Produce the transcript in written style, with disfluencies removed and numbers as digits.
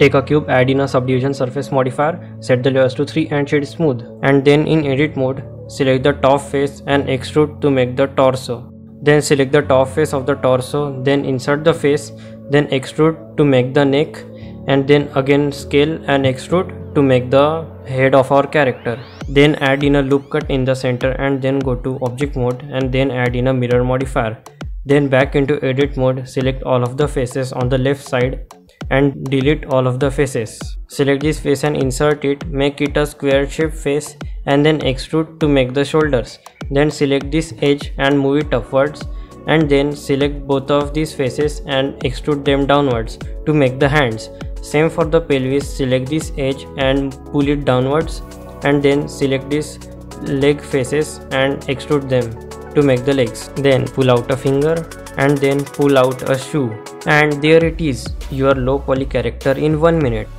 Take a cube, add in a subdivision surface modifier, set the layers to 3 and shade smooth. And then in edit mode, select the top face and extrude to make the torso. Then select the top face of the torso, then insert the face, then extrude to make the neck, and then again scale and extrude to make the head of our character. Then add in a loop cut in the center and then go to object mode and then add in a mirror modifier. Then back into edit mode, select all of the faces on the left side and delete all of the faces. Select this face and insert it, make it a square shaped face and then extrude to make the shoulders. Then select this edge and move it upwards, and then select both of these faces and extrude them downwards to make the hands. Same for the pelvis, select this edge and pull it downwards, and then select these leg faces and extrude them to make the legs. Then pull out a finger and then pull out a shoe. And there it is, your low poly character in 1 minute.